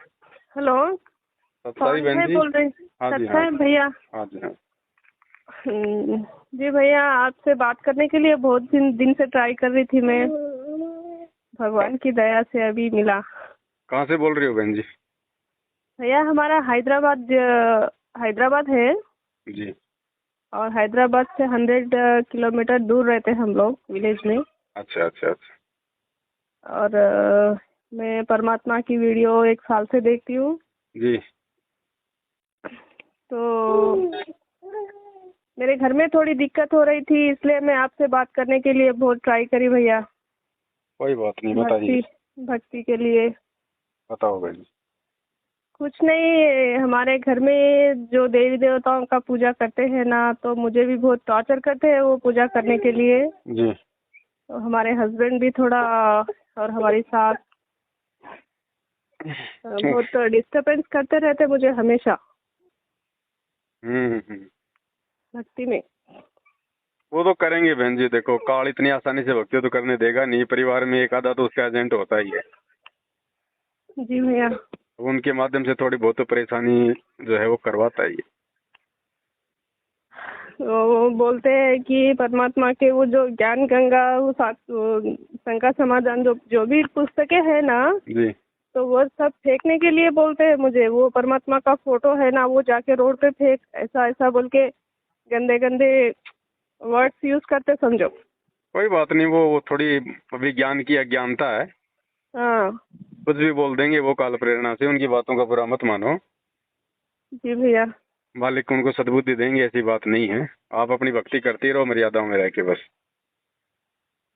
Hello, सत्साई कौन बहन है जी। बोल रहे? हाँ जी, सत्ता हाँ है भैया। हाँ जी, हाँ। जी भैया, आपसे बात करने के लिए बहुत दिन से ट्राई कर रही थी मैं। भगवान की दया से अभी मिला। कहाँ से बोल रही हो बहन जी? भैया हमारा हैदराबाद है। जी। और हैदराबाद से 100 किलोमीटर दूर रहते हैं हम लोग, विलेज में। अच्छा अच्छा अच्छा। और मैं परमात्मा की वीडियो 1 साल से देखती हूँ। जी। तो मेरे घर में थोड़ी दिक्कत हो रही थी, इसलिए मैं आपसे बात करने के लिए बहुत ट्राई करी भैया। कोई बात नहीं, बताइए। भक्ति भक्ति के लिए। बताओ बहन जी। कुछ नहीं, हमारे घर में जो देवी देवताओं का पूजा करते हैं ना, तो मुझे भी बहुत टॉर्चर करते हैं वो पूजा करने के लिए। जी। तो हमारे हस्बैंड भी थोड़ा, और हमारी सास बहुत डिस्टर्बेंस करते रहते मुझे हमेशा हम्म। भक्ति में। वो तो करेंगे बहन जी, देखो काल इतनी आसानी से भक्ति तो करने देगा नहीं, परिवार में एक आधा तो उसका एजेंट होता ही है। जी भैया। उनके माध्यम से थोड़ी बहुत तो परेशानी जो है वो करवाता ही है। वो बोलते हैं कि परमात्मा के वो जो ज्ञान गंगा, वो शंका समाधान, जो जो भी पुस्तकें है ना, जी। तो वो सब फेंकने के लिए बोलते हैं मुझे। वो परमात्मा का फोटो है ना, वो जाके रोड पे फेंक, ऐसा ऐसा बोल के गंदे गंदे वर्ड्स यूज करते समझो। कोई बात नहीं, वो थोड़ी विज्ञान की अज्ञानता है। हाँ कुछ भी बोल देंगे वो काल प्रेरणा से, उनकी बातों का बुरा मत मानो। जी भैया। मालिक उनको सद्बुद्धि देंगे, ऐसी बात नहीं है। आप अपनी भक्ति करती रहो मर्यादाओं में रह के बस।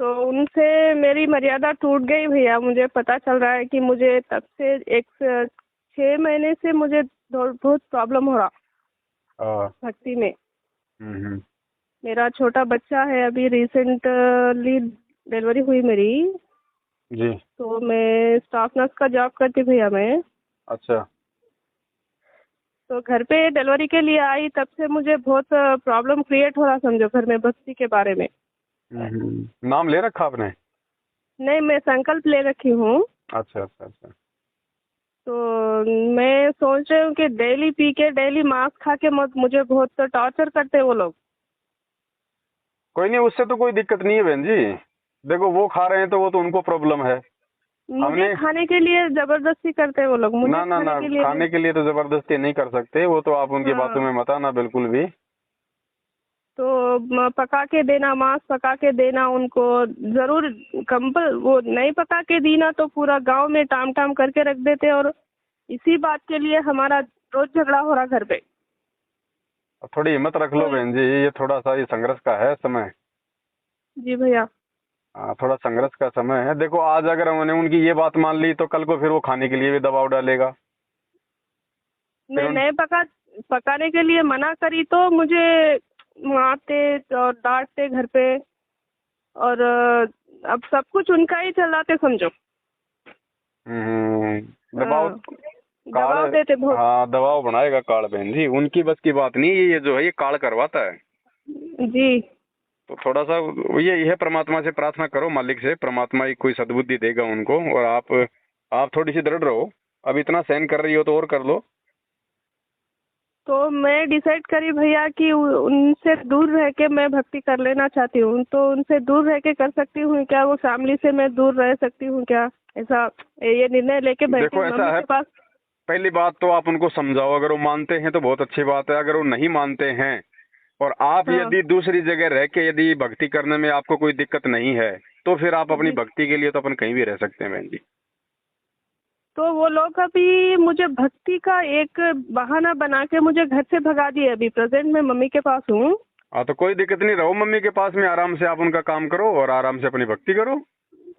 तो उनसे मेरी मर्यादा टूट गई भैया। मुझे पता चल रहा है कि मुझे तब से 6 महीने से मुझे बहुत प्रॉब्लम हो रहा हाँ। भक्ति में। हम्म। मेरा छोटा बच्चा है, अभी रिसेंटली डिलीवरी हुई मेरी। जी। तो मैं स्टाफ नर्स का जॉब करती भैया मैं। अच्छा। तो घर पे डिलीवरी के लिए आई, तब से मुझे बहुत प्रॉब्लम क्रिएट हो रहा समझो घर में भक्ति के बारे में। नाम ले रखा आपने? नहीं, मैं संकल्प ले रखी हूँ। अच्छा अच्छा अच्छा। तो मैं सोच रही हूँ कि डेली पी के, डेली मांस खा के मत, मुझे बहुत टॉर्चर करते हैं वो लोग। कोई नहीं, उससे तो कोई दिक्कत नहीं है बहन जी। देखो वो खा रहे हैं तो वो तो उनको प्रॉब्लम है। मुझे हमने खाने के लिए जबरदस्ती करते हैं वो लोग, मुझे ना ना खाने ना, के लिए भी। खाने के लिए तो जबरदस्ती नहीं कर सकते, वो तो आप उनकी बातों हाँ, में मत आना बिल्कुल भी। तो पका के देना, मांस पका के देना उनको जरूर। कंपल वो नहीं पका के दी ना, तो पूरा गांव में टाम टाम करके रख देते। और इसी बात के लिए हमारा रोज झगड़ा हो रहा घर पे। थोड़ी हिम्मत रख लो तो बहन जी, ये थोड़ा सा ये संघर्ष का है समय। जी भैया। हाँ, थोड़ा संघर्ष का समय है। देखो आज अगर उन्होंने उनकी ये बात मान ली तो कल को फिर वो खाने के लिए भी दबाव डालेगा। फिर मैं नए पकाने के लिए मना करी तो मुझे मारते और डांटते घर पे। और अब सब कुछ उनका ही चलाते समझो। दबाव। हाँ, काल। दबाव देते बहुत। हाँ, दबाव बनाएगा काल बहन जी, उनकी बस की बात नहीं है, ये जो है ये काल करवाता है। जी। तो थोड़ा सा ये है, परमात्मा से प्रार्थना करो, मालिक से, परमात्मा ही कोई सद्बुद्धि देगा उनको। और आप थोड़ी सी दृढ़ रहो। अब इतना सहन कर रही हो तो और कर लो। तो मैं डिसाइड करी भैया कि उनसे दूर रह के मैं भक्ति कर लेना चाहती हूँ। तो उनसे दूर रह के कर सकती हूँ क्या? वो फैमिली से मैं दूर रह सकती हूँ क्या? ऐसा ये निर्णय लेके बैठी देखो हूँ ऐसा मम्मी है, के पास। पहली बात तो आप उनको समझाओ, अगर वो मानते हैं तो बहुत अच्छी बात है। अगर वो नहीं मानते हैं और आप हाँ यदि दूसरी जगह रह के यदि भक्ति करने में आपको कोई दिक्कत नहीं है, तो फिर आप अपनी जी। भक्ति के लिए तो अपन कहीं भी रह सकते हैं बहन जी। तो वो लोग अभी मुझे भक्ति का एक बहाना बना के मुझे घर से भगा दिए। अभी प्रेजेंट मैं मम्मी के पास हूँ। हाँ, तो कोई दिक्कत नहीं, रहो मम्मी के पास में, आराम से आप उनका काम करो और आराम से अपनी भक्ति करो।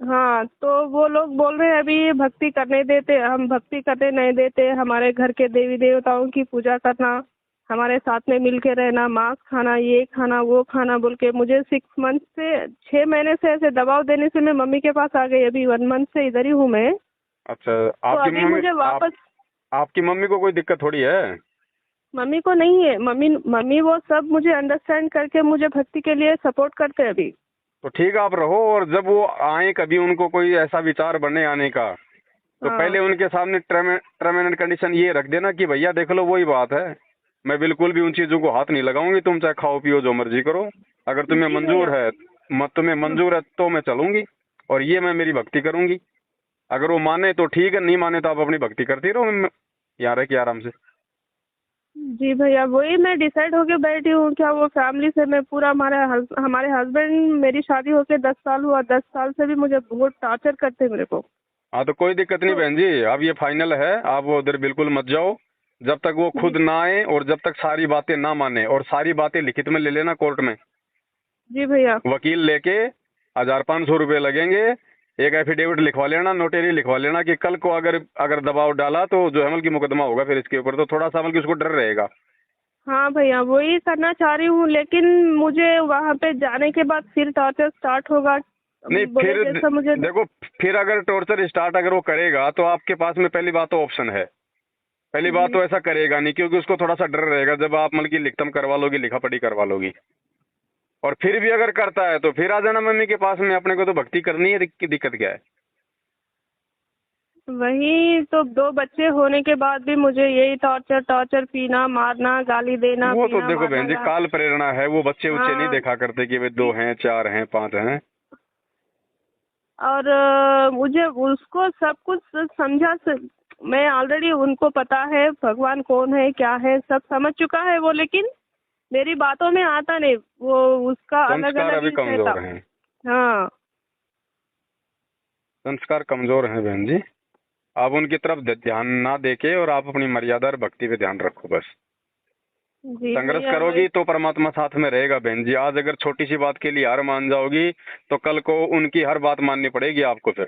हाँ, तो वो लोग बोल रहे हैं अभी भक्ति करने देते, हम भक्ति करने नहीं देते। हमारे घर के देवी देवताओं की पूजा करना, हमारे साथ में मिल के रहना, मांस खाना, ये खाना वो खाना बोल के मुझे 6 मंथ से 6 महीने से ऐसे दबाव देने से मैं मम्मी के पास आ गई। अभी 1 मंथ से इधर ही हूँ मैं। अच्छा। तो आपकी अभी मम्मी मुझे वापस। आपकी मम्मी को कोई दिक्कत थोड़ी है। मम्मी को नहीं है। मम्मी मम्मी वो सब मुझे अंडरस्टैंड करके मुझे भक्ति के लिए सपोर्ट करते हैं अभी। तो ठीक है, आप रहो, और जब वो आए कभी, उनको कोई ऐसा विचार बने आने का, तो हाँ। पहले उनके सामने टर्म एंड कंडीशन ये रख देना कि भैया देख लो वही बात है, मैं बिल्कुल भी उन चीजों को हाथ नहीं लगाऊंगी, तुम चाहे खाओ पियो जो मर्जी करो, अगर तुम्हें जी भैया। मंजूर है तुम्हें मंजूर है तो मैं चलूंगी, और ये मैं मेरी भक्ति करूंगी। अगर वो माने तो ठीक है, नहीं माने तो आप अपनी भक्ति करती रहो, यहाँ रह के आराम से। जी भैया, वही मैं डिसाइड होके बैठी हूँ। क्या वो फैमिली से मैं पूरा, हमारे हस्बैंड, मेरी शादी होके 10 साल हुआ, 10 साल से भी मुझे बहुत टॉर्चर करते मेरे को। हाँ तो कोई दिक्कत नहीं तो बहन जी, अब ये फाइनल है, आप वो उधर बिल्कुल मत जाओ जब तक वो जी। खुद ना आए, और जब तक सारी बातें ना माने, और सारी बातें लिखित में ले लेना कोर्ट में, जी भैया। वकील लेके 1,500 रुपये लगेंगे, एक एफिडेविट लिखवा लेना, नोटेरी लिखवा लेना कि कल को अगर अगर दबाव डाला तो जो है की मुकदमा होगा फिर इसके ऊपर, तो थोड़ा सा की उसको डर रहेगा। हाँ भैया, वही करना चाह रही हूँ, लेकिन मुझे वहाँ पे जाने के बाद फिर टॉर्चर स्टार्ट होगा। नहीं बोले फिर जैसा मुझे। देखो, फिर अगर टॉर्चर स्टार्ट अगर वो करेगा तो आपके पास में पहली बात तो ऑप्शन है, पहली बात जी। तो ऐसा करेगा नहीं, क्योंकि उसको थोड़ा सा डर रहेगा जब आप मतलब की लिखतम करवा लोगी, लिखा पढ़ी करवा लोगी। और फिर भी अगर करता है तो फिर आ जाना मम्मी के पास में, अपने को तो भक्ति करनी है, दिक्कत क्या है। वही तो, 2 बच्चे होने के बाद भी मुझे यही टॉर्चर टॉर्चर, पीना मारना, गाली देना, वो तो पीना देखो मारना बहन जी, काल प्रेरणा है, वो बच्चे उच्चे नहीं हाँ। देखा करते कि वे 2 हैं 4 हैं 5 हैं। और मुझे उसको सब कुछ मैं ऑलरेडी, उनको पता है भगवान कौन है क्या है, सब समझ चुका है वो, लेकिन मेरी बातों में आता नहीं वो, उसका अलग संस्कार अलग अभी ही रहता। कमजोर हैं, हाँ। संस्कार कमजोर हैं बहन जी, आप उनकी तरफ ध्यान ना देके और आप अपनी मर्यादा और भक्ति पे ध्यान रखो बस। जी संघर्ष भैया, वही करोगी तो परमात्मा साथ में रहेगा बहन जी। आज अगर छोटी सी बात के लिए हार मान जाओगी तो कल को उनकी हर बात माननी पड़ेगी आपको फिर।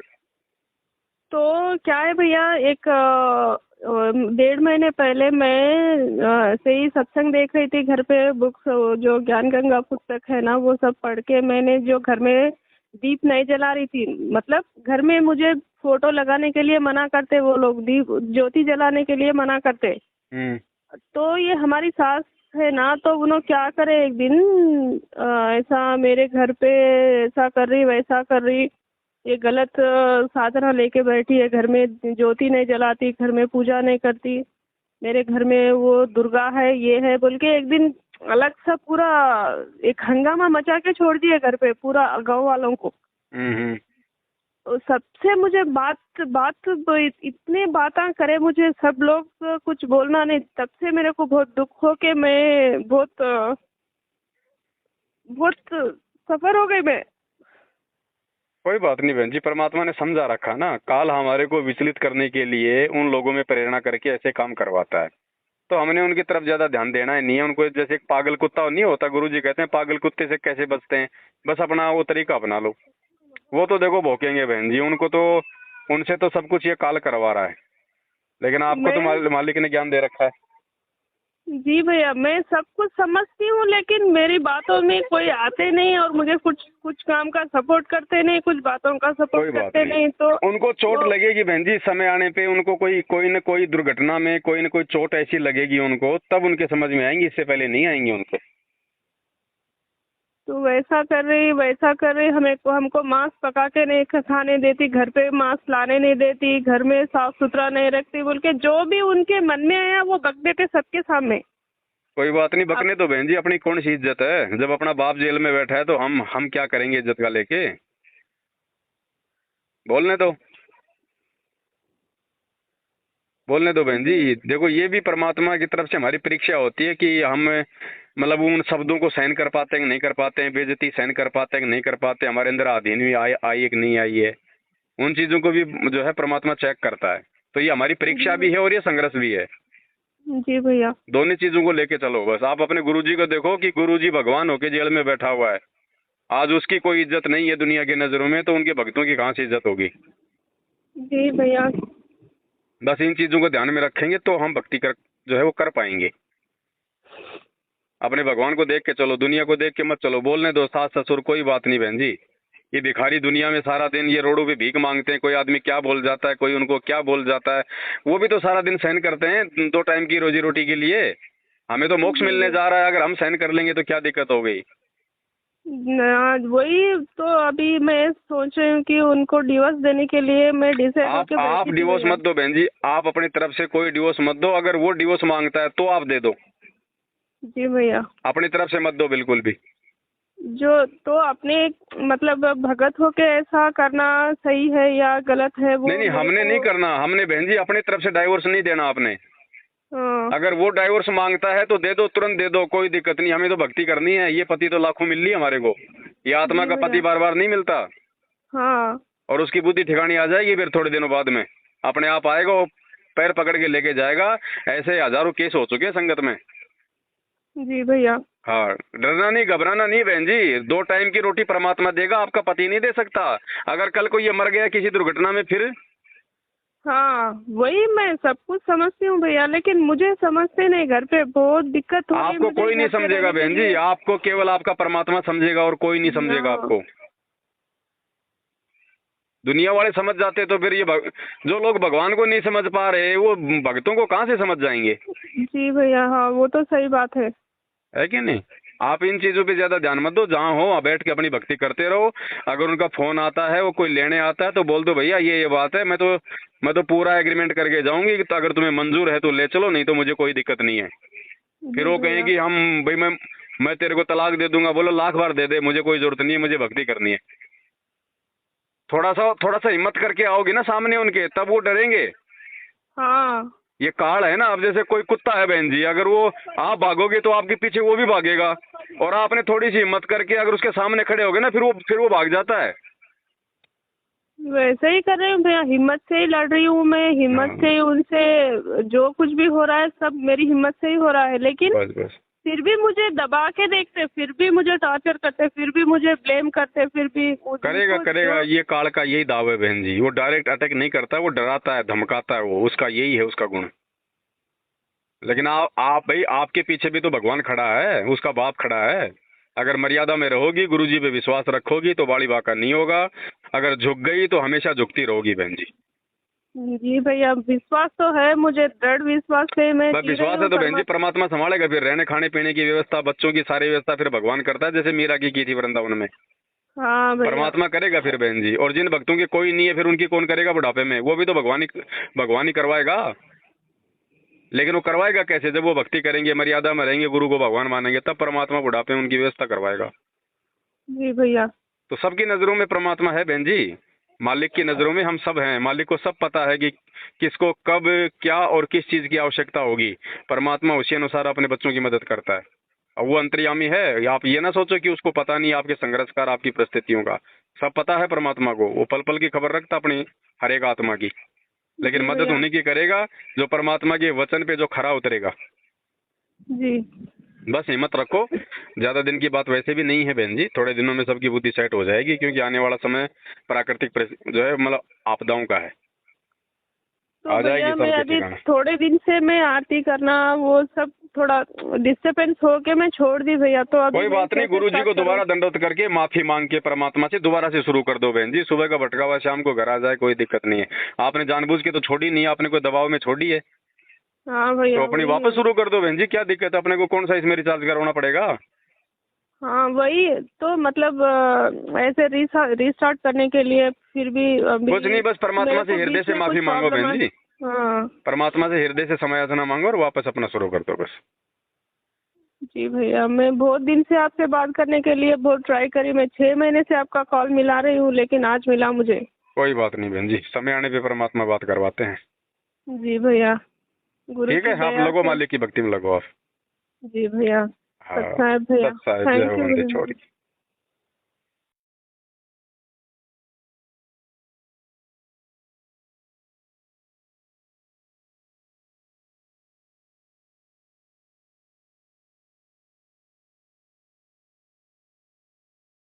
तो क्या है भैया, एक 1.5 महीने पहले मैं ऐसे ही सत्संग देख रही थी घर पे, बुक्स जो ज्ञान गंगा पुस्तक है ना, वो सब पढ़ के मैंने, जो घर में दीप नहीं जला रही थी, मतलब घर में मुझे फोटो लगाने के लिए मना करते वो लोग, दीप ज्योति जलाने के लिए मना करते। हम्म। तो ये हमारी सास है ना, तो उन्होंने क्या करे, एक दिन ऐसा मेरे घर पे ऐसा कर रही वैसा कर रही, ये गलत साधना लेके बैठी है, घर में ज्योति नहीं जलाती, घर में पूजा नहीं करती, मेरे घर में वो दुर्गा है ये है बोल के, एक दिन अलग सा पूरा एक हंगामा मचा के छोड़ दिए घर पे पूरा गांव वालों को। हम्म। तो सबसे मुझे बात बात इतने बातें करे मुझे सब लोग, कुछ बोलना नहीं, तब से मेरे को बहुत दुख हो के मैं बहुत बहुत सफर हो गई मैं। कोई बात नहीं बहन जी, परमात्मा ने समझा रखा ना, काल हमारे को विचलित करने के लिए उन लोगों में प्रेरणा करके ऐसे काम करवाता है, तो हमने उनकी तरफ ज्यादा ध्यान देना ही नहीं है। उनको जैसे एक पागल कुत्ता नहीं होता, गुरुजी कहते हैं पागल कुत्ते से कैसे बचते हैं, बस अपना वो तरीका अपना लो, वो तो देखो भौंकेंगे बहन जी, उनको तो, उनसे तो सब कुछ ये काल करवा रहा है, लेकिन आपको तो मैं मालिक ने ज्ञान दे रखा है। जी भैया, मैं सब कुछ समझती हूँ, लेकिन मेरी बातों में कोई आते नहीं, और मुझे कुछ कुछ काम का सपोर्ट करते नहीं, कुछ बातों का सपोर्ट कोई बात करते नहीं, नहीं, तो उनको चोट वो लगेगी बहन जी, समय आने पे उनको कोई कोई न कोई दुर्घटना में कोई न कोई चोट ऐसी लगेगी उनको, तब उनके समझ में आएंगी, इससे पहले नहीं आएंगी उनके। तो वैसा कर रही वैसा कर रही, हमें को हमको मांस पका के नहीं खाने देती, घर पे मांस लाने नहीं देती, घर में साफ सुथरा नहीं रखती बोल के, जो भी उनके मन में आया वो बक देते सबके सामने। कोई बात नहीं, अब बकने तो बहन जी, अपनी कौन सी इज्जत है, जब अपना बाप जेल में बैठा है तो हम क्या करेंगे इज्जत का लेके, बोलने दो, बोलने दो बहन जी। जी। देखो ये भी परमात्मा की तरफ से हमारी परीक्षा होती है कि हम मतलब उन शब्दों को सहन कर पाते हैं कि नहीं कर पाते हैं, बेइज्जती सहन कर पाते हैं कि नहीं कर पाते, हमारे अंदर आधीन भी आई है कि नहीं आई है, उन चीजों को भी जो है परमात्मा चेक करता है। तो ये हमारी परीक्षा भी है और ये संघर्ष भी है, जी भैया। दोनों चीजों को लेके चलो बस। आप अपने गुरुजी को देखो कि गुरुजी भगवान होके जेल में बैठा हुआ है, आज उसकी कोई इज्जत नहीं है दुनिया की नजरों में, तो उनके भक्तों की कहाँ से इज्जत होगी। जी भैया। बस इन चीजों को ध्यान में रखेंगे तो हम भक्ति कर जो है वो कर पाएंगे। अपने भगवान को देख के चलो, दुनिया को देख के मत चलो। बोलने दो सास ससुर, कोई बात नहीं बहन जी, ये भिखारी दुनिया में सारा दिन ये रोडों पे भीख मांगते हैं, कोई आदमी क्या बोल जाता है, कोई उनको क्या बोल जाता है, वो भी तो सारा दिन सहन करते हैं 2 टाइम की रोजी रोटी के लिए। हमें तो मोक्ष मिलने जा रहा है, अगर हम सहन कर लेंगे तो क्या दिक्कत हो गई। वही तो अभी मैं सोच रही हूँ कि उनको डिवोर्स देने के लिए मैं डिसाइड होके आप बैठी थी डिवोर्स भैया। मत दो बहन जी, आप अपनी तरफ से कोई डिवोर्स मत दो। अगर वो डिवोर्स मांगता है तो आप दे दो, जी भैया। अपनी तरफ से मत दो बिल्कुल भी। जो तो अपने मतलब भगत होके ऐसा करना सही है या गलत है नहीं वो नहीं, मेरे हमने को। नहीं करना, हमने बहन जी अपनी तरफ से डाइवोर्स नहीं देना आपने। हाँ। अगर वो डाइवोर्स मांगता है तो दे दो, तुरंत दे दो, कोई दिक्कत नहीं। हमें तो भक्ति करनी है, ये पति तो लाखों मिल रही है हमारे को, ये आत्मा जी का पति भैया। बार बार नहीं मिलता। हाँ। और उसकी बुद्धि ठिकानी आ जाएगी फिर थोड़े दिनों बाद में, अपने आप आएगा, वो पैर पकड़ के लेके जाएगा। ऐसे हजारों केस हो चुके हैं संगत में। जी भैया। हाँ, डरना नहीं, घबराना नहीं बहन जी। 2 टाइम की रोटी परमात्मा देगा, आपका पति नहीं दे सकता। अगर कल को ये मर गया किसी दुर्घटना में फिर। हाँ वही मैं सब कुछ समझती हूँ भैया, लेकिन मुझे समझते नहीं, घर पे बहुत दिक्कत हो रही है आपको मुझे कोई नहीं घर पे समझेगा रहने के बहन जी, लिए। आपको केवल आपका परमात्मा समझेगा और कोई नहीं समझेगा हाँ। आपको। दुनिया वाले समझ जाते तो फिर ये जो लोग भगवान को नहीं समझ पा रहे वो भक्तों को कहाँ से समझ जाएंगे। जी भैया। हाँ वो तो सही बात है कि नहीं। आप इन चीजों पे ज्यादा ध्यान मत दो, जहाँ हो वहाँ बैठ के अपनी भक्ति करते रहो। अगर उनका फोन आता है, वो कोई लेने आता है तो बोल दो भैया ये बात है, मैं तो पूरा एग्रीमेंट करके जाऊंगी, तो अगर तुम्हें मंजूर है तो ले चलो, नहीं तो मुझे कोई दिक्कत नहीं है। फिर जी वो भैया। कहेंगी हम भाई मैं तेरे को तलाक दे दूंगा। बोलो लाख बार दे दे, मुझे कोई जरूरत नहीं है, मुझे भक्ति करनी है। थोड़ा सा हिम्मत करके आओगी ना सामने उनके, तब वो डरेंगे। हाँ। ये काल है ना। अब जैसे कोई कुत्ता है बहन जी, अगर वो आप भागोगे तो आपके पीछे वो भी भागेगा, और आपने थोड़ी सी हिम्मत करके अगर उसके सामने खड़े होगे ना, फिर वो भाग जाता है। वैसे ही कर रही हूँ भैया, हिम्मत से ही लड़ रही हूँ मैं, हिम्मत हाँ, से ही उनसे जो कुछ भी हो रहा है सब मेरी हिम्मत से ही हो रहा है, लेकिन बस बस। फिर भी मुझे दबा के देखते, फिर भी मुझे टॉर्चर करते, फिर भी मुझे ब्लेम करते, फिर भी करेगा उनको करेगा, जो। ये काल का यही दाव है बहन जी। वो डायरेक्ट अटैक नहीं करता, वो डराता है, धमकाता है, वो उसका यही है उसका गुण। लेकिन आप भाई, आपके पीछे भी तो भगवान खड़ा है, उसका बाप खड़ा है। अगर मर्यादा में रहोगी, गुरुजी पे विश्वास रखोगी तो बाड़ी बाका नहीं होगा। अगर झुक गई तो हमेशा झुकती रहोगी बहन जी। जी भैया विश्वास तो है मुझे, दृढ़ विश्वास से मैं बस जी रही विश्वास हूँ है तो बहन जी परमात्मा संभालेगा। फिर रहने खाने पीने की व्यवस्था, बच्चों की सारी व्यवस्था फिर भगवान करता है, जैसे मीरा की थी वृंदावन में। हाँ भैया। परमात्मा करेगा फिर बहन जी। और जिन भक्तों की कोई नहीं है, फिर उनकी कौन करेगा बुढ़ापे में? वो भी तो भगवान ही करवाएगा। लेकिन वो करवाएगा कैसे? जब वो भक्ति करेंगे, मर्यादा में रहेंगे, गुरु को भगवान मानेंगे, तब परमात्मा बुढ़ापे में उनकी व्यवस्था करवाएगा। जी भैया। तो सबकी नजरों में परमात्मा है बहन जी। मालिक की नजरों में हम सब हैं। मालिक को सब पता है कि किसको कब क्या और किस चीज की आवश्यकता होगी। परमात्मा उसी अनुसार अपने बच्चों की मदद करता है। और वो अंतर्यामी है। आप ये ना सोचो कि उसको पता नहीं आपके संघर्षकार, आपकी परिस्थितियों का। सब पता है परमात्मा को। वो पल पल की खबर रखता अपनी हर एक आत्मा की। लेकिन जी मदद भैया। उन्हीं की करेगा जो परमात्मा के वचन पे जो खरा उतरेगा। जी। बस हिम्मत रखो। ज्यादा दिन की बात वैसे भी नहीं है बहन जी, थोड़े दिनों में सबकी बुद्धि सेट हो जाएगी, क्योंकि आने वाला समय प्राकृतिक जो है मतलब आपदाओं का है। तो आ जाएगी भैया मैं सबके अभी ठिकाना। थोड़े दिन से मैं आरती करना वो सब थोड़ा डिस्टर्बेंस हो के मैं छोड़ दी भैया, तो अभी कोई मैं बात नहीं, कैसे गुरु जी स्टार्ट को करूँ? दोबारा दंडवत करके माफी मांग के परमात्मा से दोबारा से शुरू कर दो बहन जी। सुबह का भटका हुआ शाम को घर आ जाए, कोई दिक्कत नहीं है। आपने जानबूझ के तो छोड़ी नहीं है, आपने कोई दबाव में छोड़ी है, हाँ भैया तो अपनी वही वापस है। शुरू कर दो बहन जी। क्या दिक्कत है? अपने को कौन सा इसमें रिचार्ज करवाना पड़ेगा? हाँ वही तो मतलब ऐसे रीस्टार्ट करने के लिए फिर भी कुछ अभी नहीं, बस मेरे परमात्मा से को हृदय बीच से में कुछ माफी मांगो प्रॉब्लम बहन है। जी। हाँ। परमात्मा से हृदय से समयाचना मांगो और वापस अपना शुरू कर दो बस। जी भैया मैं बहुत दिन से आपसे बात करने के लिए बहुत ट्राई करी, मैं 6 महीने से आपका कॉल मिला रही हूँ, लेकिन आज मिला मुझे। कोई बात नहीं बहन जी, समय आने पे परमात्मा बात करवाते हैं। जी भैया। गुरु ठीक की है, आप दया लगो से। मालिक की भक्ति में लगो आप। जी भैया। हाँ, अच्छा है भैया। सत्साय जय थैंक हो यू बंदे भैया। छोड़ी।